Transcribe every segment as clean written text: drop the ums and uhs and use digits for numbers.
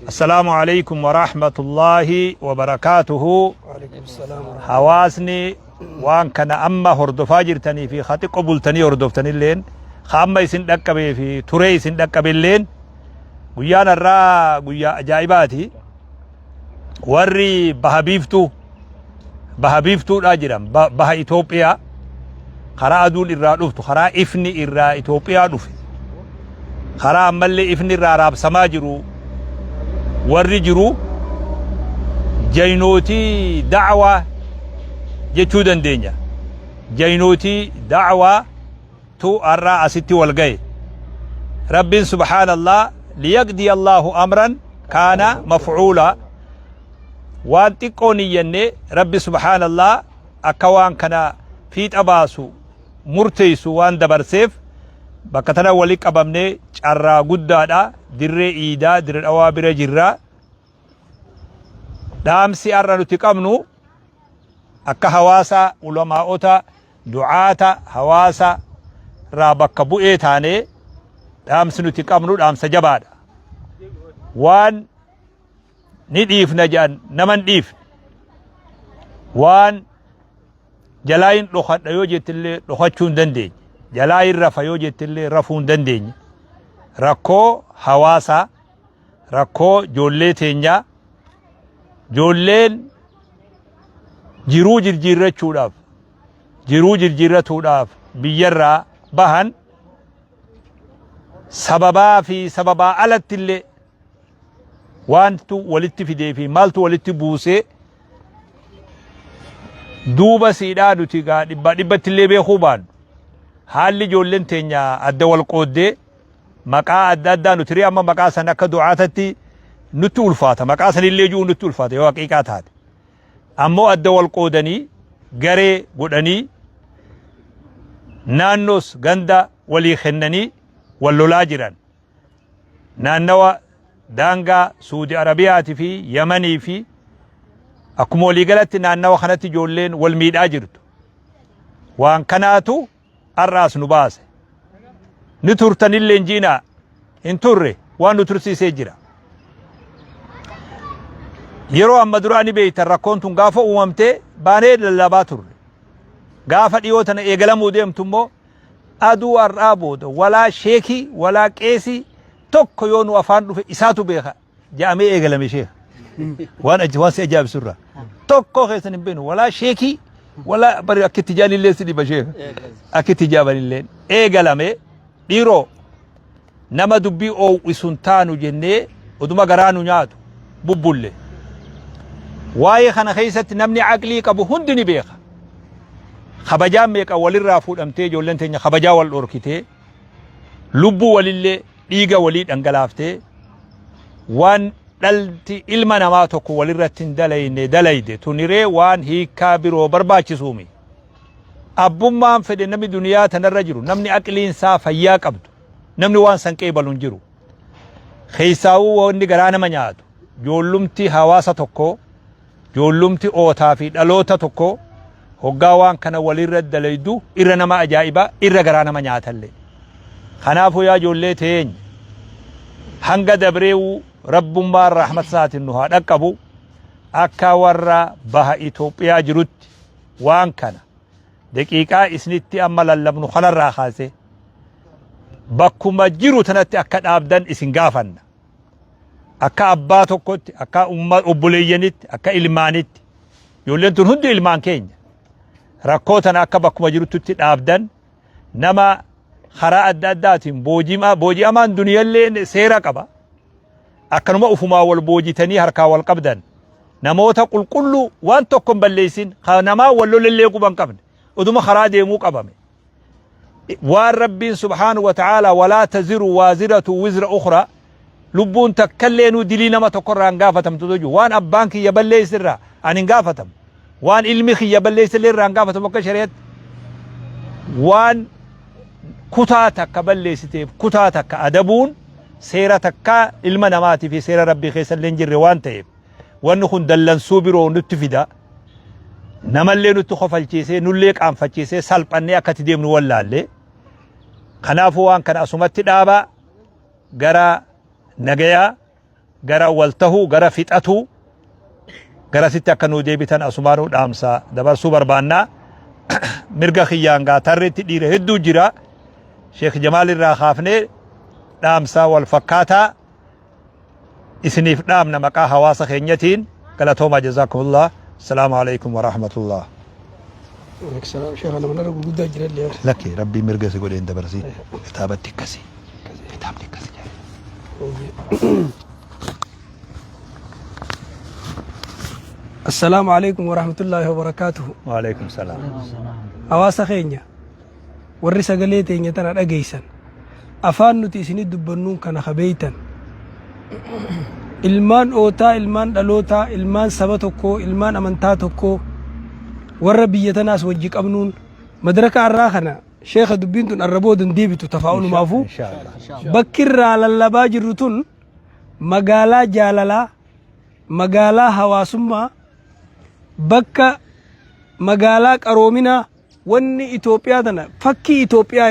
السلام عليكم ورحمة الله وبركاته. وعليكم السلام ورحمة حواسني وان كان أما هردفا جرتني في خاتي قبولتني هردفتني اللين خاما يسن دكبي في توري يسن دكبي اللين قيانا الرا قيا أجائباتي وري بهبيفتو راجرم بها إثيوبيا خرا أدون إرا دفتو خرا إفني إرا إثيوبيا دفي خرا أمالي إفني إرا راب سماجرو warri jiru jaynootii da'waa jechuu dandeenya. Jaynootii da'waa tu arraa asitti wal gaye. Rabbiin subhaanallah liyaqdi Allahu amran kaana maf'uula. Waan xiqqoo niyyannee Rabbi subhaanallah akka waan kana fiixa baasu murteessu waan dabarseef bakka tana wali qabamnee carraa guddaadha. Dirree iidaa dirree dhawaa bira jirra. Dhaamsi arra nuti qabnu akka hawaasa ulamaa'ota du'aata hawaasa raa bakka bu'ee taanee dhaamsi nuti qabnu dhaamsa jabaadha. Waan ni dhiifna jedhan naman dhiifne. Waan jalaayin dhokadha yoo jettillee dhokachuu hin dandeenye. Jalaayin rafa yoo jettillee rafuu hin dandeenye. Rakkoo hawaasa rakkoo joollee teenyaa joolleen jiruu jirjiirrachuudhaaf biyyarraa bahan sababaa fi sababaa alatti illee waantu walitti fidee fi maaltu walitti buusee duuba siidhaa nuti gaa dhibbatti illee beekuu baannu haalli joolleen teenyaa adda wal qooddee maqaa adda addaa nuti amma maqaa san akka du'aatatti nutti ulfaata maqaa san illee jiru nutti ulfaata yoo haqiiqaa taate ammoo adda wal qoodanii garee godhanii naannoos ganda walii kennanii wal lolaa jiran naannawa daangaa Suudi Arabiyaati fi Yamanii fi akkuma walii galatti naannawa kanatti ijoolleen wal miidhaa jirtu waan kanaatu arraas nu baase. Ni turtanillee injiina hin turre waan nu tursiisee jira. Yeroo amma duraani beeytan rakkoon tun gaafa uumamtee baanee lallabaa turre. Gaafa dhiyoo tana eegalamuu deemtu immoo aduu har'aa booda walaa sheekii walaa qeesii tokko yoo nu afaan dhufe isaatu beeka jedhamee eegalame sheeka. Waan si ajaa'ibsurra. Tokko keessan hin beenu walaa sheekii walaa bari akka itti jaanillee si dhiba sheeka. Akka itti jaabanillee eegalame. Dhiiroo nama dubbii oowwisuun taanu jennee oduma garaanu nyaatu bubbulle. Waa'ee kana keessatti namni aqlii qabu hundi ni beeka. Kabajaan meeqa walirraa fuudhamtee ijoolleen teenya kabajaa wal dhorkitee lubbuu walillee dhiiga walii dhangalaaftee waan dhalti ilma namaa tokko walirratti hin dalayde tuniree waan hiikaa biroo barbaachisuumi. Abbummaan fedhe namni duniyaa tanarra jiru namni aqliinsaa fayyaa qabdu namni waan san qeebalu hin jiru. Keessaawuu wanni garaa nama nyaatu joollumti hawaasa tokko joollumti ootaa fi dhaloota tokko hoggaa waan kana walirra dalaydu irra nama ajaa'iba irra garaa nama nyaatallee. Kanaafuu yaa ijoollee teenya hanga dabreewu rabbummaan rahmat isaatiin nu haa dhaqqabu akka warra baha Itoophiyaa jirutti waan kana. Daqiiqaa isinitti amma lallabnu kanarraa kaase bakkuma jiru tanatti akka dhaabdan isin gaafanna. Akka abbaa tokkotti, akka obboleeyyanitti, akka ilmaanitti. Ijoolleen tun hundi ilmaan keenya. Rakkoo tana akka bakkuma jirutti dhaabdan nama karaa adda addaatiin booji'amaan duniyallee seera qaba. Akkanuma ufumaa wal boojitanii harkaa wal qabdan. Namoota qulqulluu waan tokko hin balleessin namaa wal lolellee quban qabne. ودما خراد يموق أبامي والرب سبحانه وتعالى ولا تزر وازرة وزر أخرى لبون تكلينو دلينا ما تقرر عن قافتم تدوجو وان أبانك يبلي سرا عن قافتم وان علمك يبلي سرا عن قافتم وكشريت وان كتاتك بلي ستيف كتاتك أدبون سيرتك المنامات في سير ربي خيسا لنجر وان تيب وانخن دلن سوبرو نتفدا namallee nutti kofalchiisee nullee qaanfachiisee salphannee akkati deemnu wallaalle. Kanaafuu waan kana asumatti dhaabaa gara nagayaa gara waltahu gara fixatu gara sitti akka nuu deebitan asumaanuu dhaamsa dabarsuu barbaanna mirga khiyyaangaa tarreetti dhiira hedduu jira Sheekh Jamaal irraa kaafnee dhaamsa wal fakkaataa isiniif dhaamna maqaa hawaasa keenyatiin galatooma jazakumullah السلام عليكم ورحمة الله. وعليكم السلام شيخ أنا من أرجو جدا جدا لك ربي مرقس يقول أنت برسي كتابتك كسي كتابتك كسي السلام عليكم ورحمة الله وبركاته. وعليكم السلام. أواس خينيا ورث قليتي إن يتنا أجيسا أفان نتيسني دبنون كان خبيتا ilmaan ootaa ilmaan dhalootaa ilmaan saba tokkoo ilmaan amantaa tokkoo warra biyya tanaas wajji qabnuun madaraka arraa kana sheekha dubbiin tun arraboodan deebitu tafaa'ulumaafu bakki irraa lallabaa jirru tun magaalaa jaalalaa magaalaa hawaasummaa bakka magaalaa qaroominaa wanni Itoophiyaa tana fakkii Itoophiyaa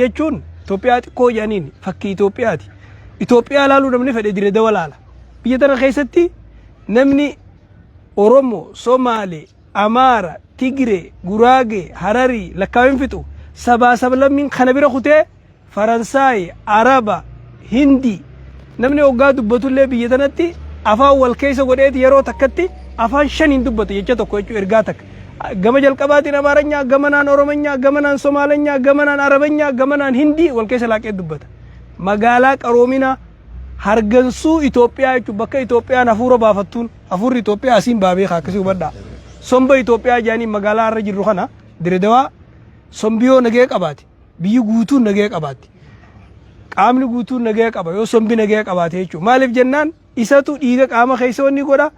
jechuun Itoophiyaa xiqqoo jedhaniin fakkii Itoophiyaati. Itoophiyaa laaluu namni fedhe dire dawalaala biyya tana keessatti namni Oromoo, Somaalee, Amaara, Tigiree, Guraagee, Hararii lakkaawin fixu sabaa sablammiin kana bira kutee Faransaay, Araba, Hindi namni hoggaa dubbatullee biyya tanatti afaan wal keessa godheeti yeroo takkatti afaan shaniin dubbatu jecha tokko jechuu ergaa takka gama jalqabaatiin Amaaranyaa, gamanaan Oromanyaa, gamanaan Somaalenyaa, gamanaan Arabanyaa, gamanaan Hindii wal keessa laaqee dubbata. magaalaa qaroomina hargansuu Itoophiyaa jechuun bakka Itoophiyaan hafuura baafattuun hafuurri Itoophiyaa asiin baabee akkasii hubadhaa somba Itoophiyaa jaaniin magaalaa irra jirru kana Diredawaa sombiyoo nagee qabaate biyyi guutuun nagee qabaate qaamni guutuun nagee qaba yoo sombi nagee qabaate jechuudha maaliif jennaan isatu dhiiga qaama keessa wanni godha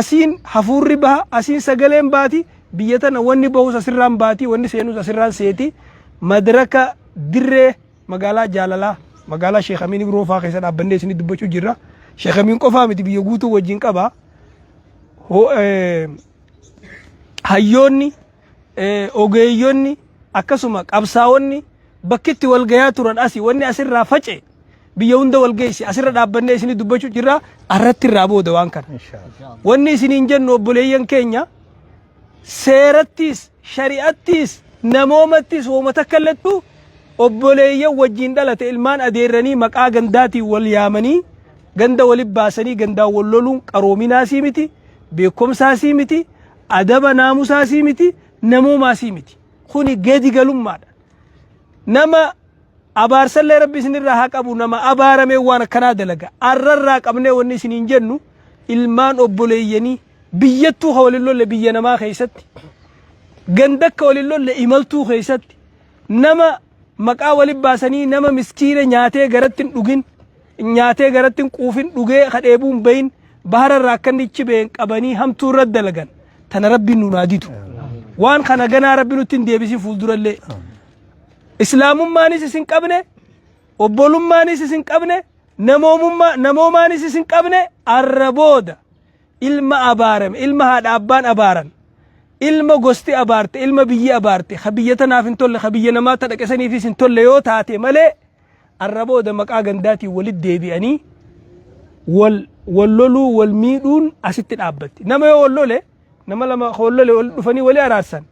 asiin hafuurri baha asiin sagaleen baati biyya tana wanni bahus asirraan baati wanni seenus asirraan seeti madaraka dirree magaalaa jaalalaa magaalaa Sheekh Amiin Ibiroo faa keessa dhaabbannee isin dubbachuu jirra Sheekh Amiin qofaa miti biyya guutuu wajjin qaba hayyoonni ogeeyyonni akkasuma qabsaa'onni bakkitti wal gayaa turan asii wanni asirraa face biyya hunda wal geessi asirra dhaabbannee isin dubbachuu jirra arratti irraa booda waan kana wanni isiniin jennu obboleeyyan keenya seerattis shari'attis namoomattis woomata kallattu obboleeyyan wajjin dhalate ilmaan adeeranii maqaa gandaatiin wal yaamanii ganda walib baasanii gandaa wal loluun qaroominaasii miti beekumsaasii miti adaba naamusaasii miti namoomaasii miti kuni gadi galummaadha nama abaarsallee rabbi isinirraa haa qabu nama abaaramee waan akkanaa dalaga arrarraa qabnee wanni isiniin jennu ilmaan obboleeyyanii biyyattuu ha walin lolle biyya namaa keessatti gandakka walin lolle imaltuu keessatti nama maqaa walib baasanii nama miskiina nyaatee garattin dhugin nyaatee garattin quufin dhugee kadheebuun bayin bahararraa akkannichi been qabanii hamtuu irra dalagan tana rabbiin nu naaditu waan kana ganaa rabbi nutti hin deebisin fuuldurallee islaamummaanis isin qabne obbolummaanis isin qabne namoomaanis isin qabne arra booda ilma abaarame ilma haadha abbaan abaaran ilma gosti abaarte ilma biyyi abaarte habiyya tanaaf hin tolle habiyya namaa ta dhaqesaniifis hin tolle yoo taate malee arra booda maqaa gandaatiin walit deebi'anii wal loluu wal miidhuun asitti dhaabbatti nama yoo wal lole nama lama wal lole wal dhufanii walii araarsan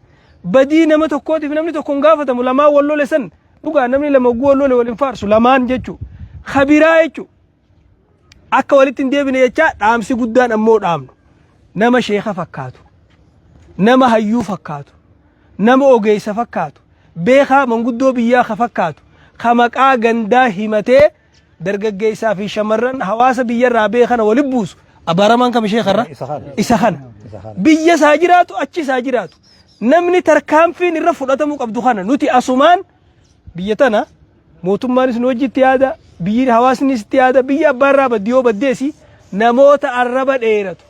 badii nama tokkootiif namni tokko hin gaafatamu lamaa wal lole san dhugaa namni lama wal lole wal hin faarsu lamaan jechuu khabiraa jechuu akka walitti hin deebine jechaa dhaamsi guddaan ammoo dhaamnu nama sheekha fakkaatu nama hayyuu fakkaatu nama ogeessa fakkaatu beekaa manguddoo biyyaa ka fakkaatu ka maqaa gandaa himatee dargaggeessaa fi shamarran hawaasa biyyarraa beekana walib buusu abaaramaan kam sheekarra isa kana biyya isaa jiraatu achi isaa jiraatu namni tarkaanfiin irra fudhatamuu qabdu kana nuti asumaan biyya tana mootummaanis nu wajjitti yaada biyyi hawaasnis itti yaada biyya abbaarraa baddiyoo baddeesi namoota arraba dheeratu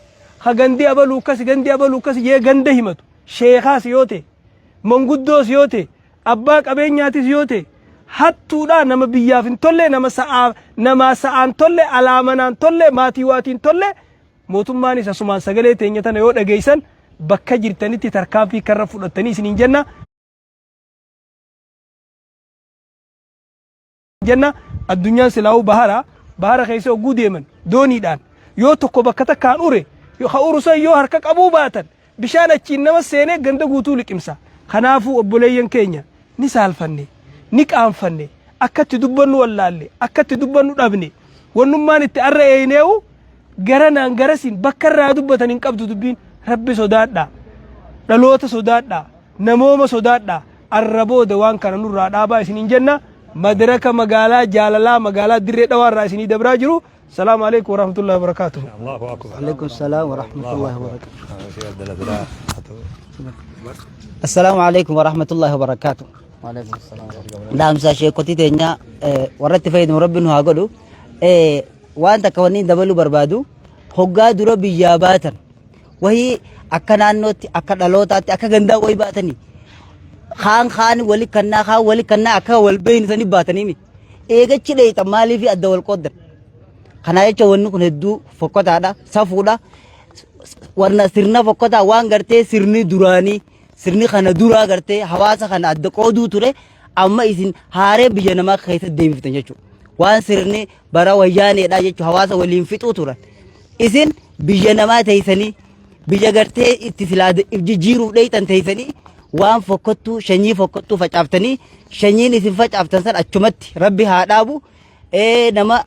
ha gandi abaluu akkas jee ganda himatu sheekaas yoo ta'e manguddoos yoo ta'e abbaa qabeenyaatis yoo ta'e hattuudhaa nama biyyaaf hin tolle nama sa'aan tolle alaamanaan tolle maatii waatiin tolle mootummaanis asumaan sagalee teenya tana yoo dhageessan bakka jirtanitti tarkaanfii karra fudhattanii isiniin jenna addunyaan silaa'uu bahara bahara keessa oguu deeman dooniidhaan yoo tokko bakka takkaan ure ha urusan yoo harka qabuu baatan bishaan achiin nama seenee ganda guutuu liqimsa. Kanaafuu obboleeyyan keenya ni saalfanne ni qaanfanne akkatti dubbannu wallaalle akkatti dubbannu dhabne wannummaan itti arra eeneewu garanaan garasin bakka irraa dubbatan hin qabdu dubbiin rabbi sodaadhaa dhaloota sodaadhaa namooma sodaadhaa arra booda waan kana nurraa dhaabaa isiniin jenna madaraka magaalaa jaalalaa magaalaa dirree dhawaarraa isinii dabraa jiru. السلام عليكم ورحمة الله وبركاته. الله أكبر. عليكم السلام ورحمة الله وبركاته. السلام عليكم ورحمة الله وبركاته. وعليكم السلام ورحمة الله. نعم ساشي كنتي تنيا ورت فايد مربنا هاقولو وانت كونين دبلو بربادو هقا درو بيجاباتا وهي أكنانوت أكدالوتات أكغندا ويباتني خان ولي كنا خا ولي كنا أكا والبين سني باتني مي إيجا تشيلي تمالي في الدول قدر kana jecha wanni kun hedduu fokkotaadha safuudha warna sirna fokkotaa waan gartee sirni duraanii sirni kana duraa gartee hawaasa kana adda qooduu ture amma isin haaree biyya namaa keessa deemiftan jechuudha waan sirni bara wayyaaneedha jechuudha hawaasa waliin fixuu turan isin biyya namaa teessanii biyya gartee itti silaade jijjiiruuf dheeytan teessanii waan fokkottuu shanyii fokkottuu facaaftanii shanyiin isin facaaftan san achumatti rabbi haa dhaabu nama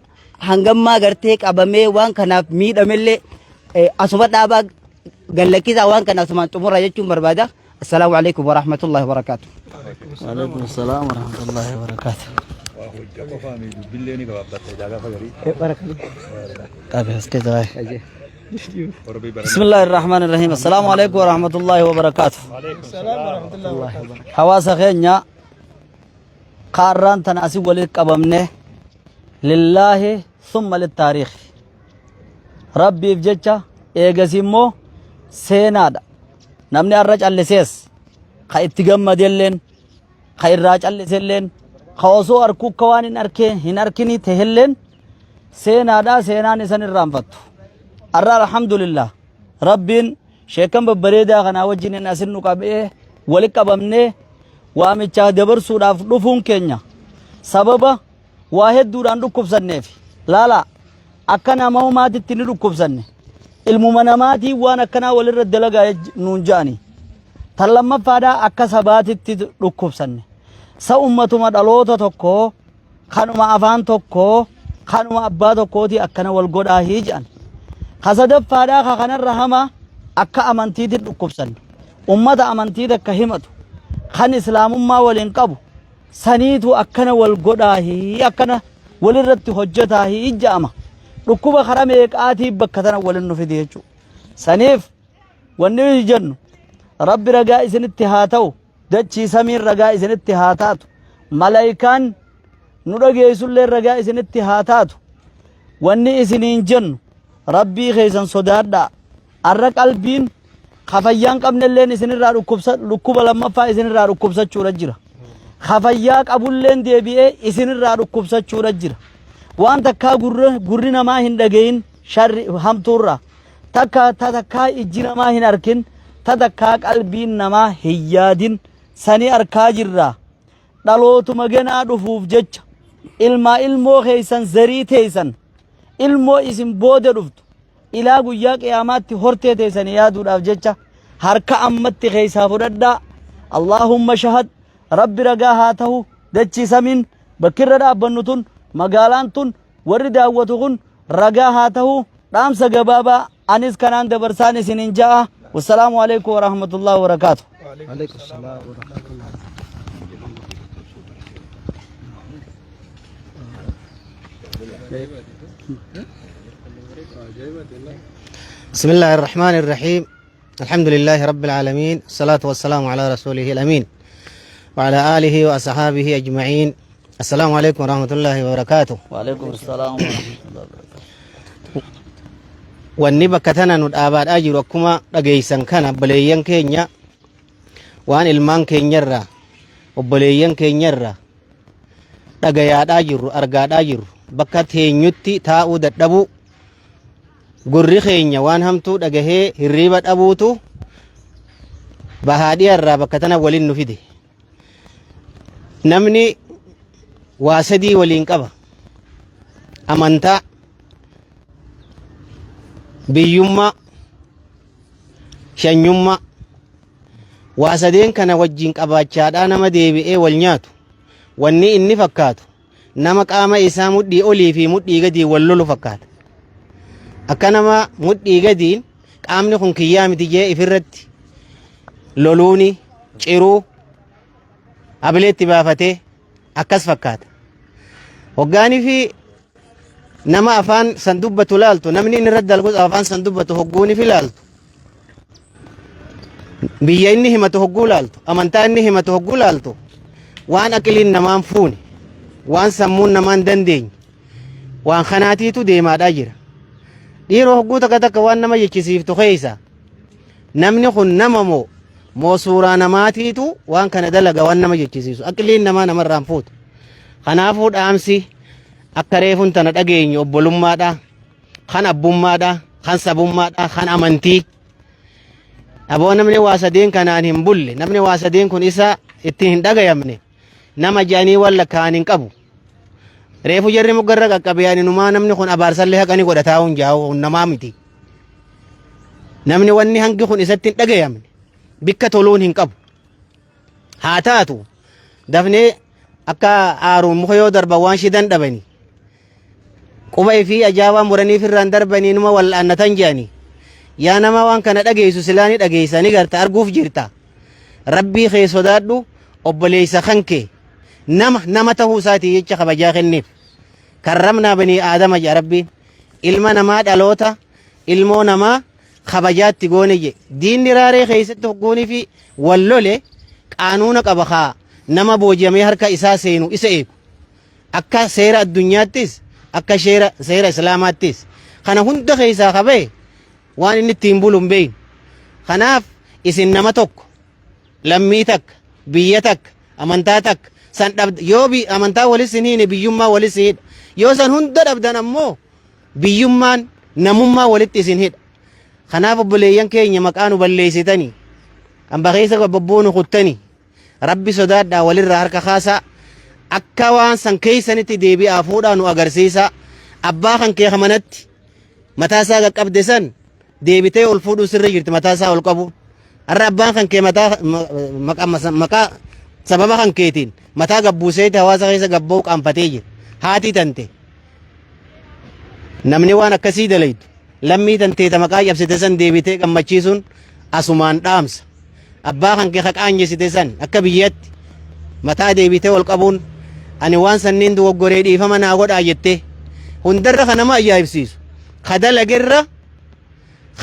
hangammaa gartee qabamee waan kanaaf miidhamellee asuma dhaabaa gallakisaa waan kana asumaan xumura jechuun barbaada. Assalaamu alaykum wa rahmatullahi wa barakatuh. Wa alaykum assalam wa rahmatullahi wa barakatuh. بسم الله الرحمن الرحيم. السلام عليكم ورحمة الله وبركاته. السلام ورحمة الله وبركاته. حواس خينيا قارن تناسي ولد قبمنه لله ثم للتاريخ ربي بججة إيجاسيمو سينادا نمني الرج اللسيس خا اتقام ديلين خا الراج اللسيلين خاوسو أركو كوانين أركي هن أركيني تهلين سينادا سيناني سن الرامفتو الرا الحمد لله ربين شيكم ببريدا غنا وجين ناسن نقابئه ولك أبمني وامچا دبر سوداف دفون كينيا سببا واحد دوران ركوب سنّيف لا أكنا ما هو ما تتني ركوب سنّ الممناماتي وانا كنا ولر الدلقة نونجاني تلما فادا أكا سبات ركوب سنّ سأمة ما دلوتا تكو خانو ما أفان تكو خانو ما أبا تكو تي أكنا والقود آهيجان خسد فادا خانا الرحمة أكا أمانتي ركوب سنّ أمة أمانتي كهمتو خان إسلام ما ولنقبو saniitu akkana wal godhaahi akkana walirratti hojjetaahi ijjaama dhukkuba karaa meeqaatii bakka tana walin nu fide jechuudha saniif wanni jennu rabbi ragaa isinitti haa ta'u dachii samiin ragaa isinitti haa taatu malaayikaan nu dhageessullee ragaa isinitti haa taatu wanni isiniin jennu rabbii keessan sodaadhaa arra qalbiin kafayyaan qabnelleen isinirraa dhukkuba lammaffaa isinirraa dhukkubsachuudha jira خفيا قبولين ديبيه إسن الرادو كوبسا چورا جرا وان تكا غرّي نما هندگين شر هم تورا تكا إجينا ما هنركن تكا قلبين نما هيادين سني أركا جرا دلوتو مغنا دفوف جج ilmoo keeysan zarii teeysan ilmoo isin booda dhuftu ilaa guyyaa qiyaamaatti hortee teeysan yaaduudhaaf jecha harka ammatti keeysaa fudhadhaa Allahumma shahad rabbi ragaa haa ta'u dachii samiin bakkirra dhaabbannu tun magaalaan tun warri daawwatu kun ragaa haa ta'u dhaamsa gabaabaa anis kanaan dabarsaan isiniin ja'a wassalaamu alaykum wa rahmatullahi wa barakaatuh. Alaykum salaam wa rahmatullahi. بسم الله الرحمن الرحيم الحمد لله رب العالمين الصلاة والسلام على رسوله الأمين وعلى آله وأصحابه أجمعين السلام عليكم ورحمة الله وبركاته. وعليكم السلام ورحمة الله وبركاته. wanni bakka tana nu dhaabaadhaa jiru akkuma dhageeysan kana obboleeyyan keenya waan ilmaan keenyarraa obboleeyyan keenyarraa dhagayaadhaa jirru argaadhaa jirru bakka teenyutti taa'uu dadhabuu gurri keenya waan hamtuu dhagahee hirriiba dhabuutu bahaadhiyarraa bakka tana waliin nu fide namni waa sadii waliin qaba amantaa, biyyummaa, shanyummaa waa sadeen kana wajjin qabaachaadhaa nama deebi'ee wal nyaatu wanni inni fakkaatu nama qaama isaa mudhii olii fi mudhii gadii wal lolu fakkaata. Akka nama mudhii gadiin qaamni kun kiyyaa miti jee ifirratti loluuni ciruu abileetti baafatee akkas fakkaata. Hoggaanii fi nama afaan san dubbatu laaltu namni inni irratti dalgus afaan san dubbatu hogguuni fi laaltu. Biyya inni himatu hogguu laaltu amantaa inni himatu hogguu laaltu waan aqiliin namaan fuune waan sammuun namaan dandeenye waan kanaatiitu deemaadhaa jira. Dhiiroo hogguu takka takka waan nama jechisiiftu keessa namni kun nama moo suuraa namaatiitu waan kana dalaga waan nama jechisiisu aqiliin namaa namarraan fuutu. Kanaafuu dhaamsi akka reefuun tana dhageenyu obbolummaadha, kan abbummaadha, kan sabummaadha, kan amantii. Aboo namni waa sadeen kanaan hin bulle namni waa sadeen kun isa ittiin hin dhagayamne nama jaanii walla kaan hin qabu. Reefu jarri muggarra qaqqabiyaan inumaa namni kun abaarsallee haqanii godhataa hun jaa'u namaa miti. Namni wanni hangi kun isatti hin dhagayamne bikka toluun hin qabu. Haa taatu dafnee akka aaruun muka yoo darba waan shidan dhabanii quba fi ajaa'ibaa muraniif irraan darbanii numa wal'aannatan jedhanii. Yaa nama waan kana dhageessu silaanii dhageessanii garta arguuf jirta. Rabbii kee sodaadhu obboleessa kankee nama tahuu isaatii jecha kabajaa kenneef. Karramnaa banii aadama jedha rabbiin ilma namaa dhaloota ilmoo namaa kabajaatti goone je. Diinni raaree keessatti hoggoonii fi wallole qaanuuna qaba haa nama booji'amee harka isaa seenu isa eegu. Akka seera addunyaattis akka seera islaamaattis kana hunda keessaa qabee waan inni ittiin bulu hin beeynu. Kanaaf isin nama tokko lammii takka biyya takka amantaa takka san dhabda yoo amantaa walis hin hiine biyyummaa walis hidha yoo san hunda dhabdan ammoo biyyummaan namummaa walitti isin hidha. Kanaaf obboleeyyan keenya maqaa nu balleessitanii hamba keessa bobboo nu kuttanii rabbi sodaadhaa walirraa harka kaasaa akka waan san keessanitti deebi'aa fuudhaa nu agarsiisa. Abbaa kan kee manatti mataa isaa qaqqabde san deebitee ol fuudhuu sirri jirti mataa isaa ol qabu. Har'a abbaan kan kee maqaa sababa kan keetiin mataa gabbuuseeti hawaasa keessa gabba'uu qaanfatee jira. Haati tante namni waan akkasii dalaytu lammii tanteeta maqaa cabsite san deebitee gammachiisuun asumaan dhaamsa. Abbaa kan kee haqaanyesite san akka biyyatti mataa deebitee ol qabuun ani waan sanniin dogoggoree dhiifama naa godhaa jettee hundarra kan nama ajaa'ibsiisu. Kadalagerra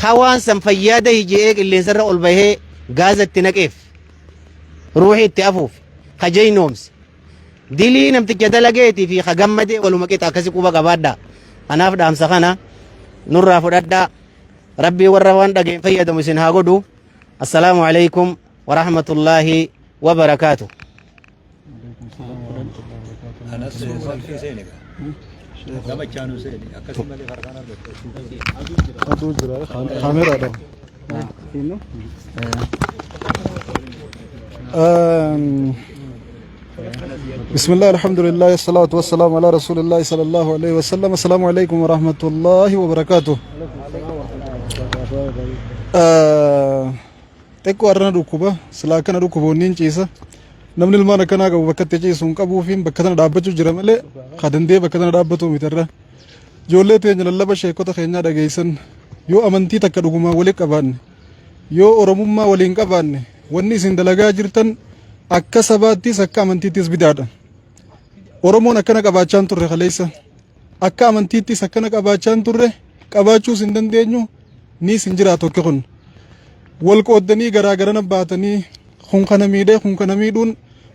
hawaan san fayyaada hijee qilleensarra ol bahee gaazatti naqeef ruuxii itti afuuf kajaynoomsi dilii namticha dalageetii fi kagammadee waluma qixa akkasi quba qabaadhaa. Kanaaf dhaamsa kana nurraa fudhadhaa. Rabbii warra waan dhageen fayyadamu isin haa godhu. Assalaamu alaykum wa rahmatullaahi wa barakaatuh. بسم الله الحمد لله الصلاة والسلام على رسول الله صلى الله عليه وسلم. السلام عليكم ورحمة الله وبركاته. تكو أرنا ركوبة سلاكنا ركوبة نينجيسا namni ilmaan akkanaa qabu bakka itti ciisu hin qabuu fi bakka tana dhaabbachuu jira malee kadandee bakka tana dhaabbatu mitirra. Ijoollee teenya lallaba sheekota keenyaa dhageessan yoo amantii takka dhugumaa waliin qabaanne yoo oromummaa waliin qabaanne wanni isin dalagaa jirtan akka sabaattis akka amantiittis bidaadha. Oromoon akkana qabaachaan turre kaleessa akka amantiittis akkana qabaachaan turre qabaachuus hin dandeenyu ni isin jiraatu akka kun wal qooddanii garaagarana baatanii kun kana miidhee kun kana miidhuun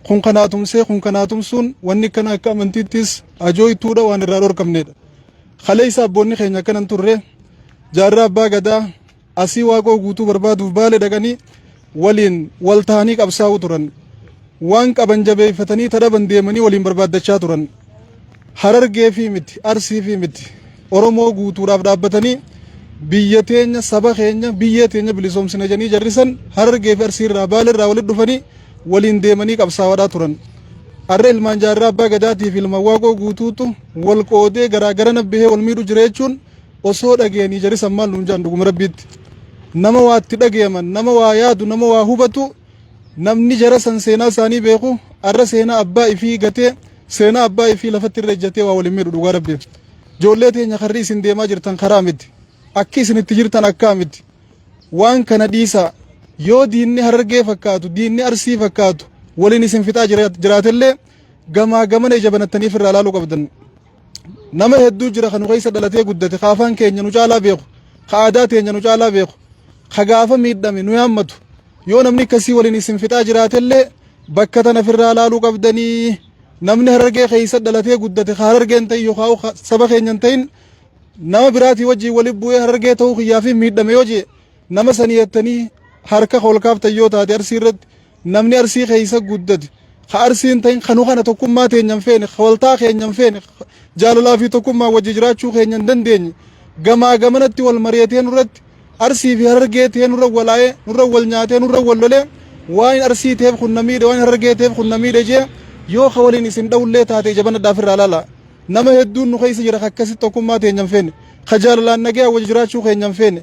kun kanaa tumsee kun kanaa tumsuun wanni kana akka amantiittis ajooytuudha waan irraa dhorkamneedha. Kaleessa abboonni keenya akkanan turre jaarraa abbaa gadaa asii waaqoo guutuu barbaaduuf baale dhaqanii waliin wal ta'anii qabsaa'uu turan. Waan qaban jabeeffatanii tadhaban deemanii waliin barbaaddachaa turan. Harargee fi miti Arsii fi miti Oromoo guutuudhaaf dhaabbatanii biyya teenya saba keenya biyya teenya bilisoomsina jedhanii jarrisan Harargee fi Arsii irraa Baale irraa walitti dhufanii waliin deemanii qabsaa'aa turan. arra ilmaan jaarraa abbaa gadaatii fi ilma waaqoo guutuutu wal qoodee garaagara nabbihee wal miidhu jireechuun osoo dhageenii jari sammaan nuun jaan dhuguma rabbiitti nama waatti dhageeman nama waa yaadu nama waa hubatu namni jara san seenaa isaanii beeku arra seenaa abbaa ifii gatee seenaa abbaa ifii lafatti irra ejjatee waa waliin miidhu dhugaa rabbiif ijoollee teenya karri isin deemaa jirtan karaa miti akki isinitti jirtan akkaa miti waan kana dhiisaa yoo diinni Harargee fakkaatu diinni Arsii fakkaatu waliin isin fixaa jiraatellee gamaa gamana ija banattaniif irraa laaluu qabdan nama hedduu jira kan keessa dhalatee guddate kaafaan keenya nu caalaa beeku ka aadaa teenya nu caalaa beeku ka gaafa miidhame nu yaammatu yoo namni akkasii waliin isin fixaa jiraatellee bakka tana firraa laaluu qabdanii namni Harargee keessa dhalatee guddate ka Harargeen ta'in yookaan saba keenyan ta'in nama biraatii wajjin waliin bu'ee Harargee ta'uu kiyyaa fi miidhame yoo jee nama sanii jettanii harka holkaaftan yoo taate Arsii irratti namni Arsii keessa guddate ka Arsiin ta'in kanu kana tokkummaa teenyan feene waltaa keenyan feene jaalalaa fi tokkummaa wajji jiraachuu keenyan dandeenye gamaa gamanatti wal mari'atee nurratti Arsii fi Harargee ta'ee nurra walaa'ee nurra wal nyaatee nurra wal lolee waan Arsii ta'eef kun namiidhe waan Harargee ta'eef kun namiidhe jee yoo ka waliin isin dhawullee taate jabana dhaafirraa laala nama hedduun nu keessa jira akkasitti tokkummaa teenyan feene ka jaalalaan nagaa wajji jiraachuu keenyan feene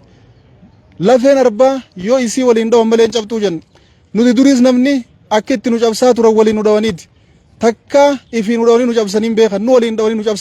lafeen arbaa yoo isii waliin dhawan malee cabxuu jenna nuti duris namni akka itti nu cabsaa turan waliin nu dhawaniiti takka ifii nu dhawanii nu cabsaniin beekan nu waliin dhawanii nu cabsan